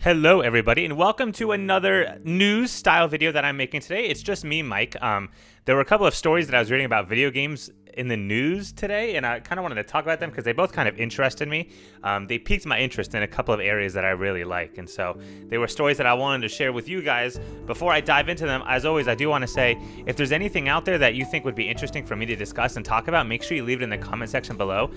Hello everybody and welcome to another news style video that I'm making today. It's just me, Mike. There were a couple of stories that I was reading about video games in the news today, and I kind of wanted to talk about them because they both kind of interested me. They piqued my interest in a couple of areas that I really like, and so they were stories that I wanted to share with you guys. Before I dive into them, as always, I do want to say, if there's anything out there that you think would be interesting for me to discuss and talk about, make sure you leave it in the comment section below.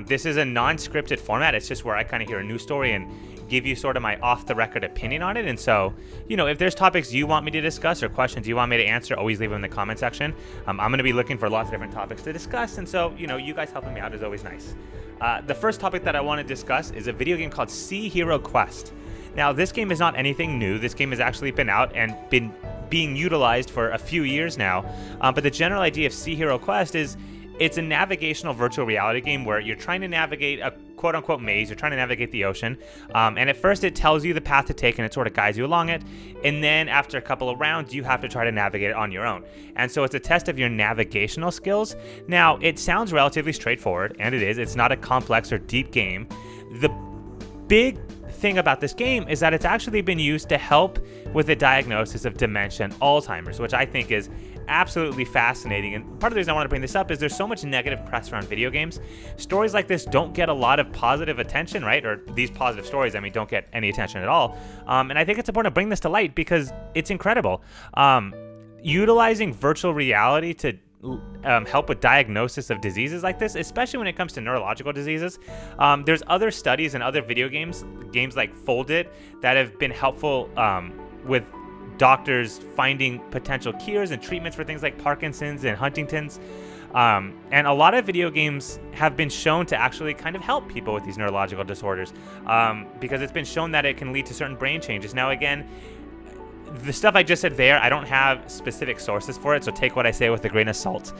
This is a non-scripted format. It's just where I kind of hear a news story and give you sort of my off-the-record opinion on it. And so, if there's topics you want me to discuss or questions you want me to answer, always leave them in the comment section. I'm going to be looking for lots of different topics to discuss, and so, you guys helping me out is always nice. The first topic that I want to discuss is a video game called Sea Hero Quest. Now, this game is not anything new. This game has actually been out and been being utilized for a few years now, but the general idea of Sea Hero Quest is it's a navigational virtual reality game where you're trying to navigate a quote-unquote maze. You're trying to navigate the ocean, and at first it tells you the path to take and it sort of guides you along it, and then after a couple of rounds you have to try to navigate it on your own. And so it's a test of your navigational skills. Now, it sounds relatively straightforward, and it is. It's not a complex or deep game. The big thing about this game is that it's actually been used to help with the diagnosis of dementia and Alzheimer's, which I think is absolutely fascinating. And part of the reason I want to bring this up is there's so much negative press around video games. Stories like this don't get a lot of positive attention, right? Or these positive stories, don't get any attention at all. And I think it's important to bring this to light because it's incredible. Utilizing virtual reality to help with diagnosis of diseases like this, especially when it comes to neurological diseases. There's other studies and other video games like Folded, that have been helpful with doctors finding potential cures and treatments for things like Parkinson's and Huntington's. And a lot of video games have been shown to actually kind of help people with these neurological disorders because it's been shown that it can lead to certain brain changes. Now, again, the stuff I just said there, I don't have specific sources for it, so take what I say with a grain of salt.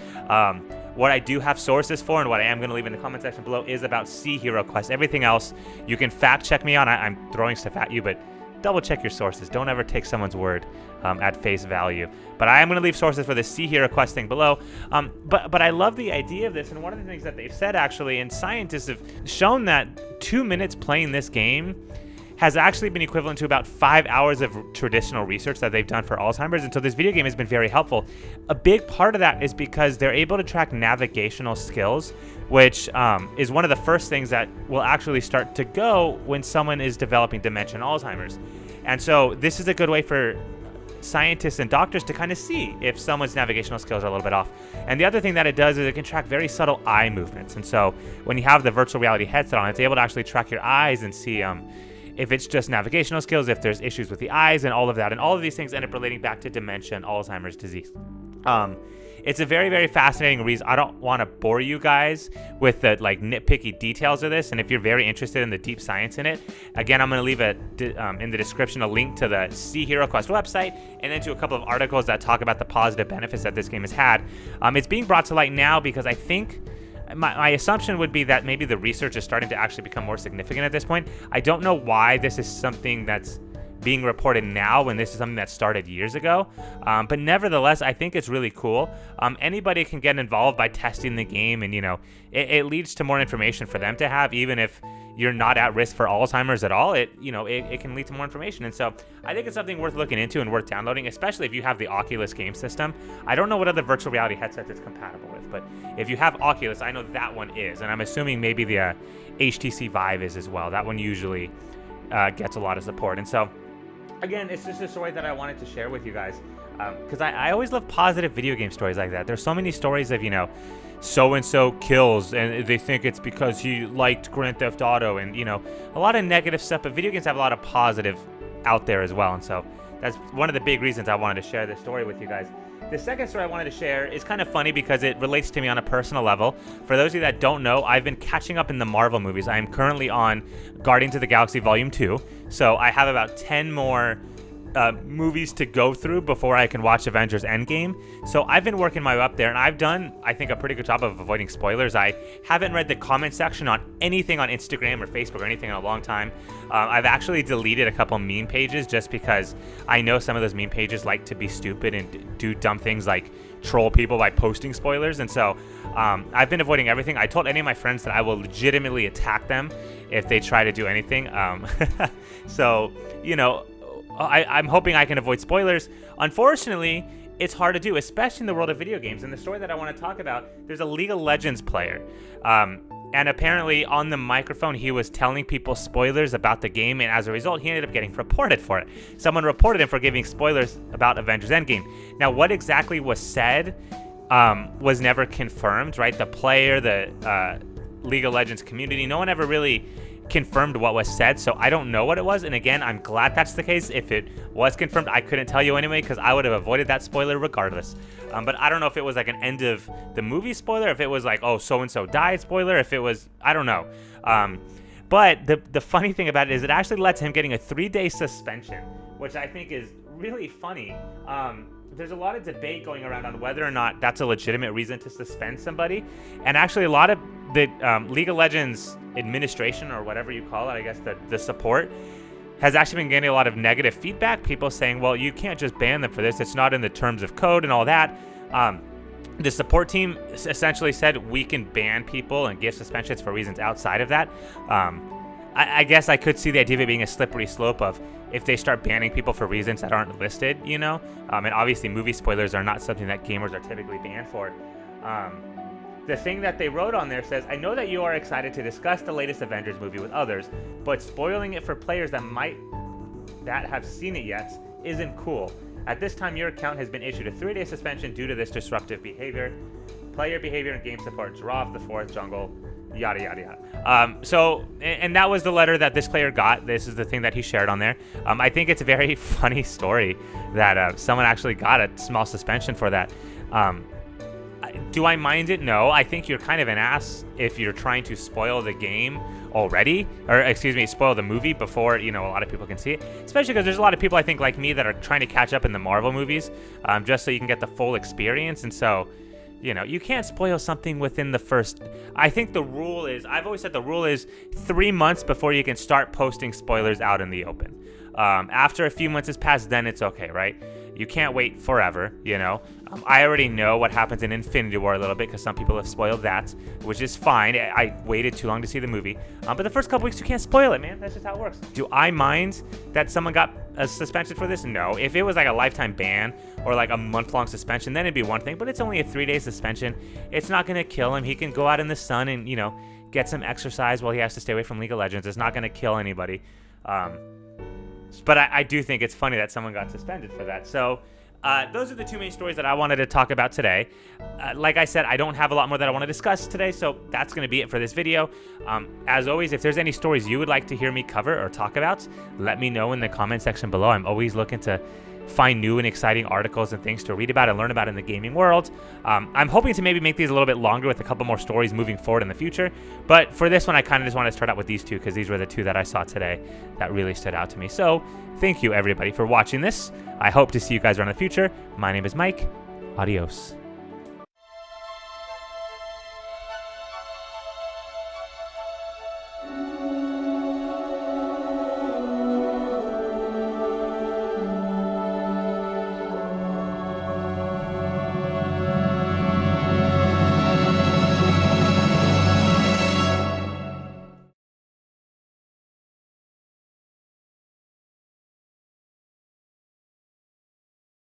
What I do have sources for, and what I am going to leave in the comment section below, is about Sea Hero Quest. Everything else, you can fact check me on. I'm throwing stuff at you, but double check your sources. Don't ever take someone's word at face value. But I am going to leave sources for the Sea Hero Quest thing below. But I love the idea of this, and one of the things that they've said, actually, and scientists have shown that 2 minutes playing this game has actually been equivalent to about 5 hours of traditional research that they've done for Alzheimer's, and so this video game has been very helpful. A big part of that is because they're able to track navigational skills, which is one of the first things that will actually start to go when someone is developing dementia and Alzheimer's. And so this is a good way for scientists and doctors to kind of see if someone's navigational skills are a little bit off. And the other thing that it does is it can track very subtle eye movements. And so when you have the virtual reality headset on, it's able to actually track your eyes and see if it's just navigational skills, if there's issues with the eyes and all of that. And all of these things end up relating back to dementia and Alzheimer's disease. It's a very, very fascinating reason. I don't want to bore you guys with the nitpicky details of this. And if you're very interested in the deep science in it, again, I'm going to leave in the description a link to the Sea Hero Quest website and then to a couple of articles that talk about the positive benefits that this game has had. It's being brought to light now because I think my assumption would be that maybe the research is starting to actually become more significant at this point. I don't know why this is something that's being reported now when this is something that started years ago. But nevertheless, I think it's really cool. Anybody can get involved by testing the game, and it leads to more information for them to have, even if you're not at risk for Alzheimer's at all. It can lead to more information. And so I think it's something worth looking into and worth downloading, especially if you have the Oculus game system. I don't know what other virtual reality headsets it's compatible with, but if you have Oculus, I know that one is, and I'm assuming maybe the HTC Vive is as well. That one usually gets a lot of support. And so again, it's just a story that I wanted to share with you guys because I always love positive video game stories like that. There's so many stories of, so-and-so kills and they think it's because he liked Grand Theft Auto and, a lot of negative stuff, but video games have a lot of positive out there as well. And so that's one of the big reasons I wanted to share this story with you guys. The second story I wanted to share is kind of funny because it relates to me on a personal level. For those of you that don't know, I've been catching up in the Marvel movies. I am currently on Guardians of the Galaxy Volume 2, so I have about 10 more movies to go through before I can watch Avengers Endgame. So I've been working my way up there, and I've done, I think, a pretty good job of avoiding spoilers. I haven't read the comment section on anything on Instagram or Facebook or anything in a long time. I've actually deleted a couple meme pages just because I know some of those meme pages like to be stupid and do dumb things like troll people by posting spoilers. And so I've been avoiding everything. I told any of my friends that I will legitimately attack them if they try to do anything. So, you know, I'm hoping I can avoid spoilers. Unfortunately, it's hard to do, especially in the world of video games. And the story that I want to talk about, there's a League of Legends player. And apparently on the microphone, he was telling people spoilers about the game. And as a result, he ended up getting reported for it. Someone reported him for giving spoilers about Avengers Endgame. Now, what exactly was said was never confirmed, right? The player, the League of Legends community, no one ever really confirmed what was said, so I don't know what it was. And again, I'm glad that's the case. If it was confirmed, I couldn't tell you anyway because I would have avoided that spoiler regardless. But I don't know if it was like an end of the movie spoiler, if it was like, oh, so-and-so died spoiler, if it was, I don't know. But the funny thing about it is it actually led to him getting a 3-day suspension, which I think is really funny. There's a lot of debate going around on whether or not that's a legitimate reason to suspend somebody. And actually a lot of the League of Legends administration, or whatever you call it, I guess the support, has actually been getting a lot of negative feedback. People saying, well, you can't just ban them for this. It's not in the terms of code and all that. The support team essentially said we can ban people and give suspensions for reasons outside of that. I guess I could see the idea of it being a slippery slope of if they start banning people for reasons that aren't listed, you know? And obviously movie spoilers are not something that gamers are typically banned for. The thing that they wrote on there says, I know that you are excited to discuss the latest Avengers movie with others, but spoiling it for players that have seen it yet isn't cool. At this time, your account has been issued a 3-day suspension due to this disruptive behavior. Player behavior and game support, draw off the fourth jungle, yada, yada, yada. And that was the letter that this player got. This is the thing that he shared on there. I think it's a very funny story that someone actually got a small suspension for that. Do I mind it? No. I think you're kind of an ass if you're trying to spoil the game already, or excuse me, spoil the movie before, you know, a lot of people can see it. Especially because there's a lot of people, I think, like me, that are trying to catch up in the Marvel movies, just so you can get the full experience. And so, you know, you can't spoil something within the first. I think the rule is, I've always said the rule is 3 months before you can start posting spoilers out in the open. After a few months has passed, then it's okay, right? You can't wait forever, you know. I already know what happens in Infinity War a little bit because some people have spoiled that, which is fine. I waited too long to see the movie. But the first couple weeks, you can't spoil it, man. That's just how it works. Do I mind that someone got a suspension for this? No. If it was like a lifetime ban or like a month-long suspension, then it'd be one thing. But it's only a 3-day suspension. It's not going to kill him. He can go out in the sun and, you know, get some exercise while he has to stay away from League of Legends. It's not going to kill anybody. But I do think it's funny that someone got suspended for that. So those are the two main stories that I wanted to talk about today. Like I said, I don't have a lot more that I want to discuss today, so that's going to be it for this video. As always, if there's any stories you would like to hear me cover or talk about, let me know in the comment section below. I'm always looking to find new and exciting articles and things to read about and learn about in the gaming world. I'm hoping to maybe make these a little bit longer with a couple more stories moving forward in the future. But for this one, I kind of just want to start out with these two because these were the two that I saw today that really stood out to me. So thank you, everybody, for watching this. I hope to see you guys around in the future. My name is Mike. Adios.